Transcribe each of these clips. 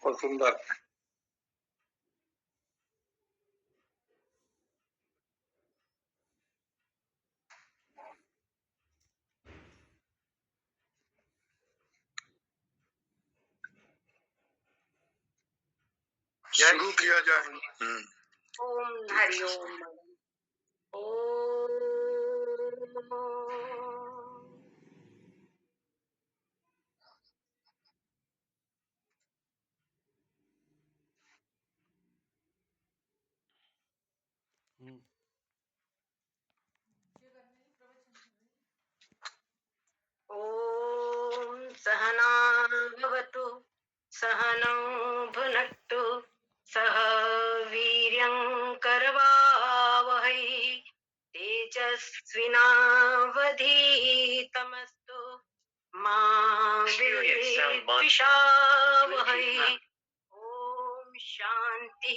बहुत सुंदर। शुरू किया जाए। ओम हरिओम। ओम सहना भवतु सहनौ भुनक्तु सह वीर्यं करवावहै तेजस्विनावधीतमस्तु मा विद्विषावहै। ओम शांति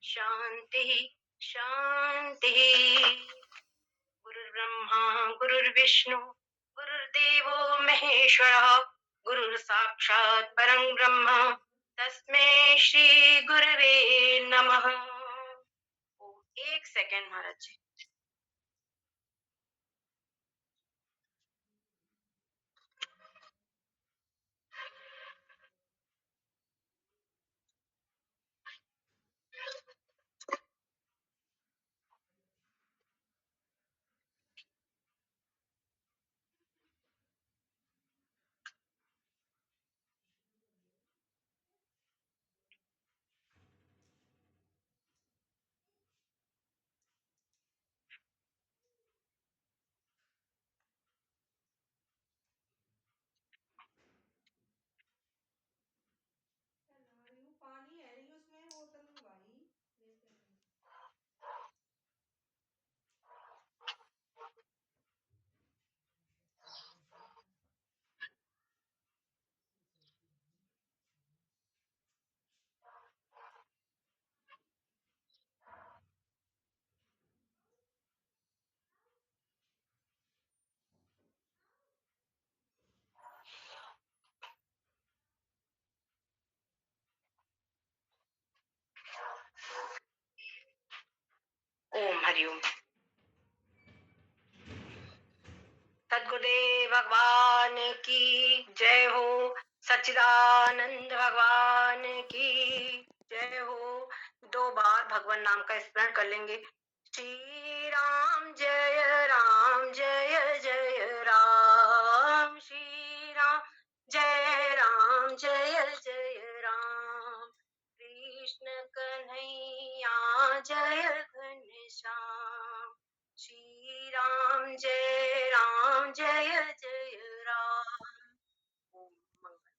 शांति शांति। गुरुर्ब्रह्मा गुरुर्विष्णु गुरुर्देवो महेश्वरः गुरुर्साक्षात् परं ब्रह्म तस्मै श्री गुरवे नमः। एक सेकेंड महाराज जी। पानी है नहीं उसमें, बोतल मंगवाई। ओम हरिओम। सद्गुरुदेव भगवान की जय हो। सच्चिदानंद भगवान की जय हो। 2 बार भगवान नाम का स्मरण कर लेंगे। श्री राम जय राम जय जय राम। श्री राम जय राम जय जय राम। कृष्ण कन्हैया जय घनश्याम। श्री राम जय जय राम। ओम मंगल।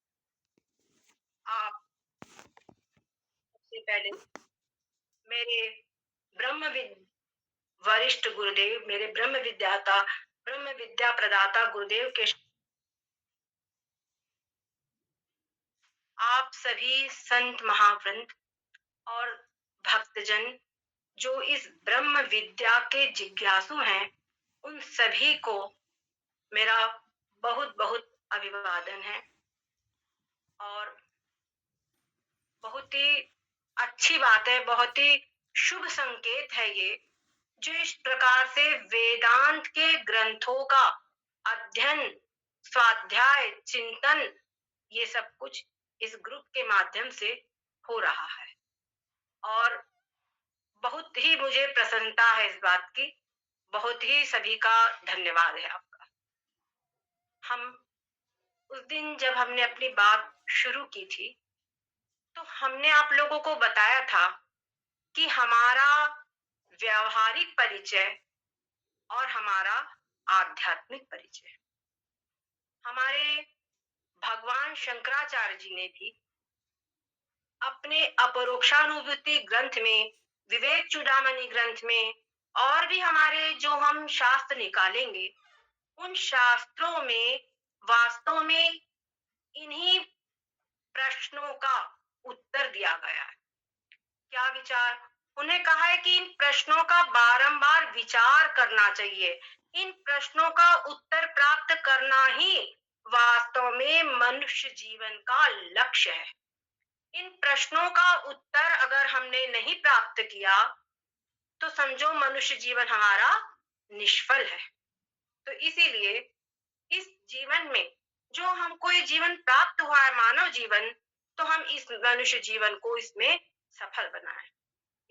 आप सबसे पहले मेरे वरिष्ठ गुरुदेव, मेरे ब्रह्म विद्या प्रदाता गुरुदेव के आप सभी संत महावृंद और भक्तजन जो इस ब्रह्म विद्या के जिज्ञासु हैं, उन सभी को मेरा बहुत बहुत अभिवादन है। और बहुत ही अच्छी बात है, बहुत ही शुभ संकेत है ये, जो इस प्रकार से वेदांत के ग्रंथों का अध्ययन, स्वाध्याय, चिंतन, ये सब कुछ इस ग्रुप के माध्यम से हो रहा है। और बहुत ही मुझे प्रसन्नता है इस बात की। बहुत ही सभी का धन्यवाद है आपका। हम उस दिन जब हमने अपनी बात शुरू की थी, तो हमने आप लोगों को बताया था कि हमारा व्यावहारिक परिचय और हमारा आध्यात्मिक परिचय, हमारे भगवान शंकराचार्य जी ने भी अपने अपरोक्षानुभूति ग्रंथ में, विवेक चूड़ामणि ग्रंथ में, और भी हमारे जो हम शास्त्र निकालेंगे, उन शास्त्रों में वास्तव में इन्हीं प्रश्नों का उत्तर दिया गया है। क्या विचार? उन्हें कहा है कि इन प्रश्नों का बारंबार विचार करना चाहिए। इन प्रश्नों का उत्तर प्राप्त करना ही वास्तव में मनुष्य जीवन का लक्ष्य है। इन प्रश्नों का उत्तर अगर हमने नहीं प्राप्त किया तो समझो मनुष्य जीवन हमारा निष्फल है। तो इसीलिए इस जीवन में जो हमको ये जीवन प्राप्त हुआ है, मानव जीवन, तो हम इस मनुष्य जीवन को इसमें सफल बनाएं।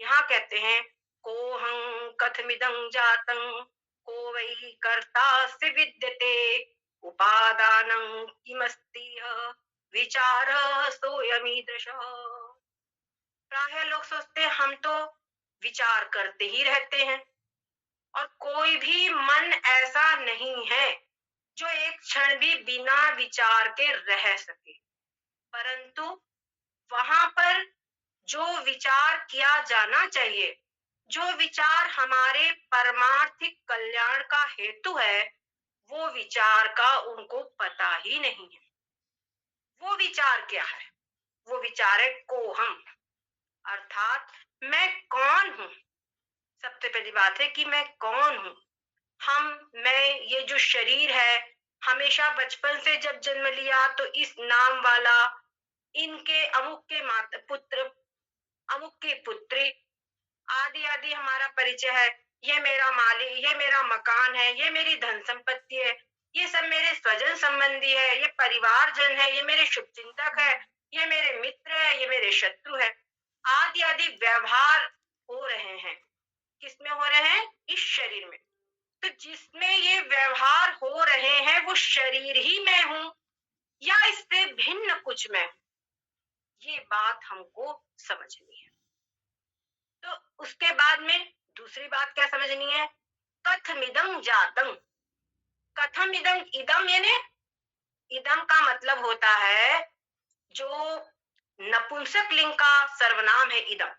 यहाँ कहते हैं, कोहं कथमिदं जातं, को वै कर्तास्य विद्यते, उपादानं किमस्ति यः, विचारः सोऽयमीदृशः। प्रायः लोग सोचते हैं हम तो विचार करते ही रहते हैं और कोई भी मन ऐसा नहीं है जो एक क्षण भी बिना विचार के रह सके। परंतु वहां पर जो विचार किया जाना चाहिए, जो विचार हमारे परमार्थिक कल्याण का हेतु है, वो विचार का उनको पता ही नहीं है। वो विचार क्या है? वो विचार है कोहम, अर्थात मैं कौन हूं। सबसे पहली बात है कि मैं कौन हूं। मैं ये जो शरीर है, हमेशा बचपन से जब जन्म लिया तो इस नाम वाला, इनके अमुक के माता पुत्र, अमुक की पुत्री, आदि आदि हमारा परिचय है। ये मेरा मालिक, ये मेरा मकान है, ये मेरी धन संपत्ति है, ये सब मेरे स्वजन संबंधी है, ये परिवारजन है, ये मेरे शुभचिंतक है, ये मेरे मित्र है, ये मेरे शत्रु है। आदि आदि व्यवहार हो रहे हैं। किसमें हो रहे हैं? इस शरीर में। तो जिसमें ये व्यवहार हो रहे हैं वो शरीर ही मैं हूं या इससे भिन्न कुछ मैं हूं, ये बात हमको समझनी है। तो उसके बाद में दूसरी बात क्या समझनी है? कथमिदं जातं। कथम इदं, इदम यानी, इदम का मतलब होता है जो नपुंसक लिंग का सर्वनाम है इदम।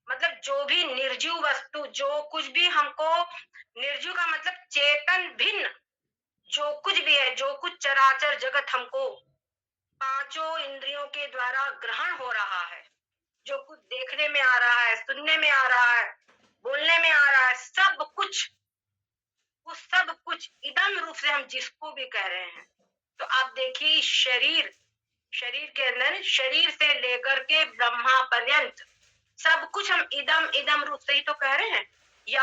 मतलब जो भी निर्जीव वस्तु, जो कुछ भी हमको, निर्जीव का मतलब चेतन भिन्न, जो कुछ भी है, जो कुछ चराचर जगत हमको पांचों इंद्रियों के द्वारा ग्रहण हो रहा है, जो कुछ देखने में आ रहा है, सुनने में आ रहा है, बोलने में आ रहा है, सब कुछ, वो सब कुछ इदम रूप से हम जिसको भी कह रहे हैं। तो आप देखिए, शरीर, शरीर के अंदर, शरीर से लेकर के ब्रह्मा पर्यंत सब कुछ हम इदम इदम रूप से ही तो कह रहे हैं। ये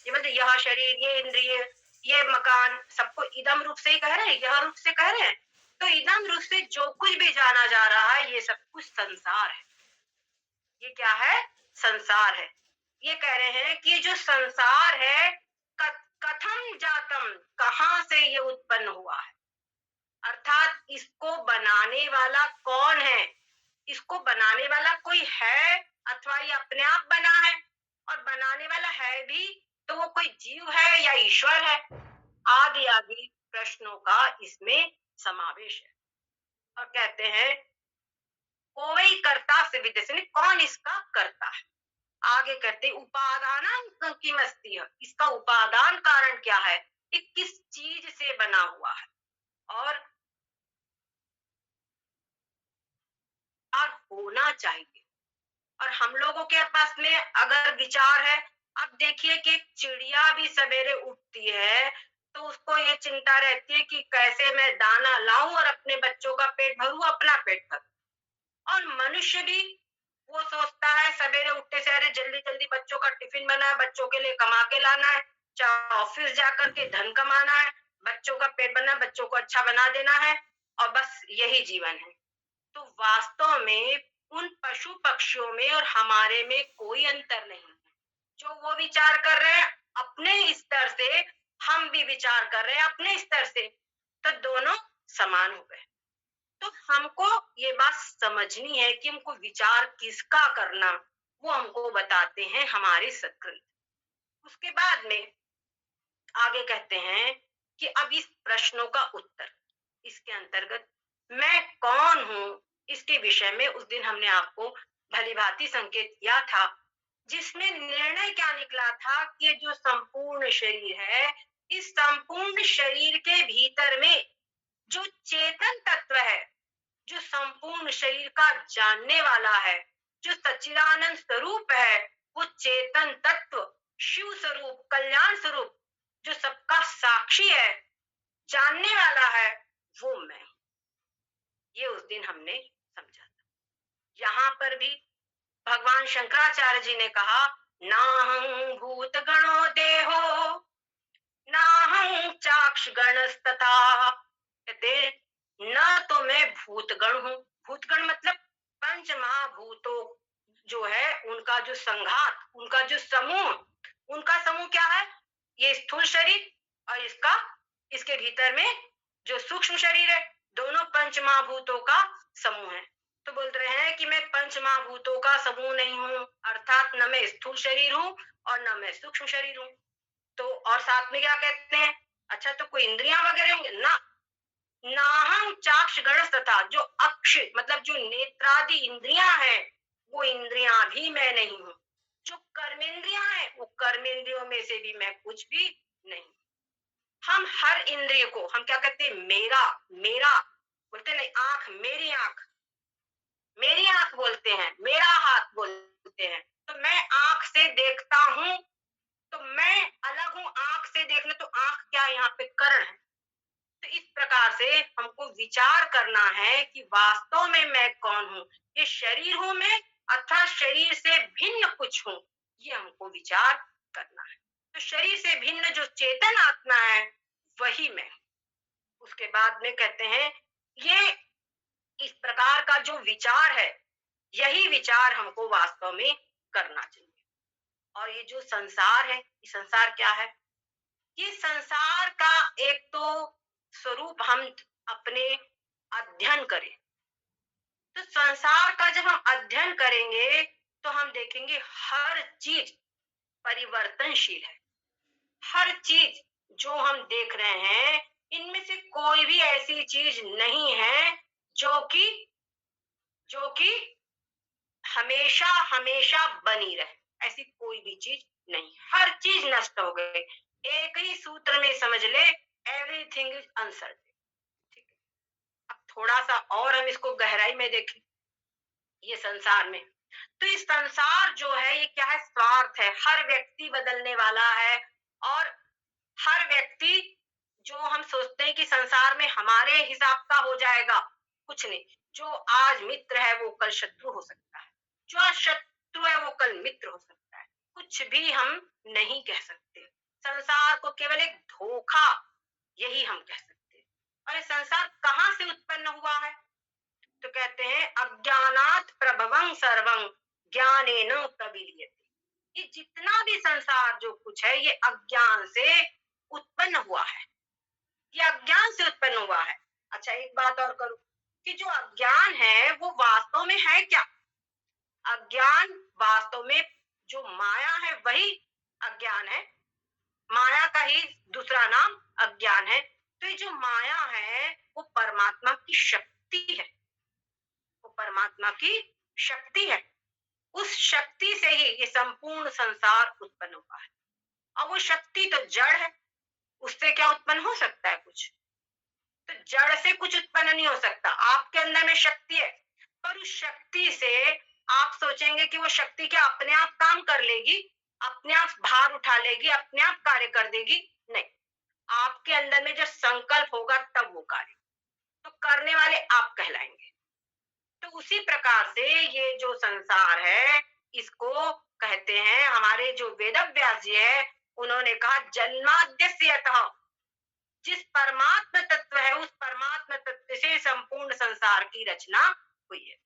मतलब यह शरीर, ये इंद्रिय, ये मकान, सबको इदम रूप से ही कह रहे हैं, यह रूप से कह रहे हैं। तो इदम रूप से जो कुछ भी जाना जा रहा है, ये सब कुछ संसार है। ये क्या है? संसार है। ये कह रहे हैं कि जो संसार है, कथम जातम, कहां से ये उत्पन्न हुआ है, अर्थात इसको बनाने वाला कौन है? इसको बनाने वाला कोई है अथवा ये अपने आप बना है? और बनाने वाला है भी तो वो कोई जीव है या ईश्वर है? आदि आदि प्रश्नों का इसमें समावेश है। और कहते हैं, कोई कर्ता से विद्यते, कौन इसका कर्ता है। आगे कहते, उपादान की मस्ती है, इसका उपादान कारण क्या है, ये किस चीज से बना हुआ है और होना चाहिए। और हम लोगों के पास में अगर विचार है, अब देखिए कि चिड़िया भी सवेरे उठती है तो उसको ये चिंता रहती है कि कैसे मैं दाना लाऊं और अपने बच्चों का पेट भरूं, अपना पेट भरूं। और मनुष्य भी वो सोचता है सवेरे उठते से, अरे जल्दी जल्दी बच्चों का टिफिन बना है, बच्चों के लिए कमा के लाना है, चाहे ऑफिस जाकर के धन कमाना है, बच्चों का पेट भरना, बच्चों को अच्छा बना देना है, और बस यही जीवन है। तो वास्तव में उन पशु पक्षियों में और हमारे में कोई अंतर नहीं है। जो वो विचार कर रहे हैं अपने स्तर से, हम भी विचार कर रहे हैं अपने स्तर से, तो दोनों समान हो गए। तो हमको ये बात समझनी है कि हमको विचार किसका करना, वो हमको बताते हैं हमारे सत्कृत। उसके बाद में आगे कहते हैं कि अब इस प्रश्नों का उत्तर, इसके अंतर्गत मैं कौन हूं, इसके विषय में उस दिन हमने आपको भली भांति संकेत किया था, जिसमें निर्णय क्या निकला था कि ये जो संपूर्ण शरीर है, इस संपूर्ण शरीर के भीतर में जो चेतन तत्व है, जो संपूर्ण शरीर का जानने वाला है, जो सच्चिदानंद स्वरूप है, वो चेतन तत्व, शिव स्वरूप, कल्याण स्वरूप, जो सबका साक्षी है, जानने वाला है, वो मैं हूं। ये उस दिन हमने समझा था। यहाँ पर भी भगवान शंकराचार्य जी ने कहा, नाहं भूत गणो देहो नाहं चाक्ष गणस्तथा। कहते न तो मैं भूतगण हूँ। भूतगण मतलब पंच महाभूतों जो है उनका जो संघात, उनका जो समूह, उनका समूह क्या है? ये स्थूल शरीर और इसके भीतर में जो सूक्ष्म शरीर है, दोनों पंच महाभूतों का समूह है। तो बोल रहे हैं कि मैं पंच महाभूतों का समूह नहीं हूँ, अर्थात न मैं स्थूल शरीर हूँ और न मैं सूक्ष्म शरीर हूँ। तो और साथ में क्या कहते हैं? अच्छा, तो कोई इंद्रियां वगैरह होंगे ना? नाहं चाक्ष गणस तथा, जो अक्ष मतलब जो नेत्रादि इंद्रियां हैं, वो इंद्रियां भी मैं नहीं हूँ। जो कर्मेंद्रियां हैं, वो कर्मेंद्रियों में से भी मैं कुछ भी नहीं। हम हर इंद्रिय को हम क्या कहते हैं? मेरा मेरा बोलते नहीं, आंख मेरी आंख, मेरी आंख बोलते हैं, मेरा हाथ बोलते हैं। तो मैं आंख से देखता हूँ, तो मैं अलग हूँ आंख से देखने। तो आंख क्या यहाँ पे करण है। तो इस प्रकार से हमको विचार करना है कि वास्तव में मैं कौन हूँ। ये शरीर हूँ मैं अथवा शरीर से भिन्न कुछ हूँ, ये हमको विचार करना है। तो शरीर से भिन्न जो चेतन आत्मा है वही मैं। उसके बाद में कहते हैं ये इस प्रकार का जो विचार है, यही विचार हमको वास्तव में करना चाहिए। और ये जो संसार है, ये संसार क्या है? ये संसार का एक तो स्वरूप हम अपने अध्ययन करें। तो संसार का जब हम अध्ययन करेंगे तो हम देखेंगे हर चीज परिवर्तनशील है। हर चीज जो हम देख रहे हैं, इनमें से कोई भी ऐसी चीज नहीं है जो कि हमेशा हमेशा बनी रहे। ऐसी कोई भी चीज नहीं, हर चीज नष्ट हो गई। एक ही सूत्र में समझ ले, एवरीथिंग इज अनसर्टेन। ठीक है, अब थोड़ा सा और हम इसको गहराई में देखें ये संसार में। तो ये संसार जो है ये क्या है? स्वार्थ है। हर व्यक्ति बदलने वाला है और हर व्यक्ति जो हम सोचते हैं कि संसार में हमारे हिसाब का हो जाएगा, कुछ नहीं। जो आज मित्र है वो कल शत्रु हो सकता है, जो आज शत्रु है वो कल मित्र हो सकता है। कुछ भी हम नहीं कह सकते। संसार को केवल एक धोखा, यही हम कह सकते हैं। और ये संसार कहाँ से उत्पन्न हुआ है? तो कहते हैं अज्ञानात् प्रभवं सर्वं ज्ञानेन प्रविलीयते। ये जितना भी संसार जो कुछ है ये अज्ञान से उत्पन्न हुआ है। ये अज्ञान से उत्पन्न हुआ है। अच्छा, एक बात और करूं कि जो अज्ञान है वो वास्तव में है क्या? अज्ञान वास्तव में जो माया है वही अज्ञान है। माया का ही दूसरा नाम अज्ञान है। तो ये जो माया है वो परमात्मा की शक्ति है, वो परमात्मा की शक्ति है। उस शक्ति से ही ये संपूर्ण संसार उत्पन्न हुआ है। और वो शक्ति तो जड़ है, उससे क्या उत्पन्न हो सकता है कुछ? तो जड़ से कुछ उत्पन्न नहीं हो सकता। आपके अंदर में शक्ति है, पर उस शक्ति से आप सोचेंगे कि वो शक्ति क्या अपने आप काम कर लेगी, अपने आप भार उठा लेगी, अपने आप कार्य कर देगी? नहीं, आपके अंदर में जब संकल्प होगा तब वो कार्य, तो करने वाले आप कहलाएंगे। तो उसी प्रकार से ये जो संसार है इसको कहते हैं, हमारे जो वेदव्यास जी है उन्होंने कहा जन्माद्यस्यतः, जिस परमात्म तत्व है उस परमात्म तत्व से संपूर्ण संसार की रचना हुई है।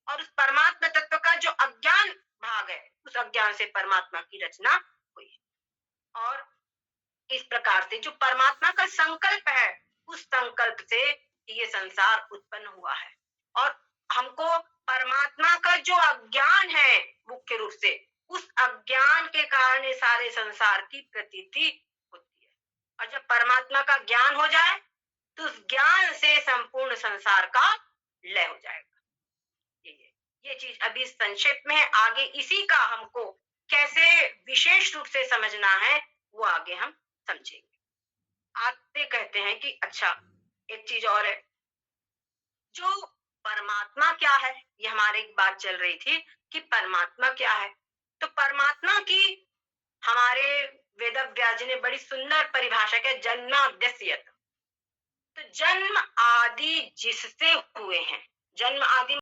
और उस परमात्म तत्व का जो अज्ञान भाग है उस अज्ञान से परमात्मा की रचना हुई है। और इस प्रकार से जो परमात्मा का संकल्प है उस संकल्प से ये संसार उत्पन्न हुआ है। और हमको परमात्मा का जो अज्ञान है मुख्य रूप से, उस अज्ञान के कारण ये सारे संसार की प्रतीति होती है। और जब परमात्मा का ज्ञान हो जाए तो उस ज्ञान से संपूर्ण संसार का लय हो जाएगा। ये चीज अभी संक्षेप में है। आगे इसी का हमको कैसे विशेष रूप से समझना है वो आगे हम समझेंगे। आते कहते हैं कि अच्छा, एक चीज और है, जो परमात्मा क्या है, ये हमारी एक बात चल रही थी कि परमात्मा क्या है। तो परमात्मा की हमारे वेदव्यास जी ने बड़ी सुंदर परिभाषा किया, जन्माद्यस्यत। तो जन्म आदि जिससे हुए हैं, जन्म आदि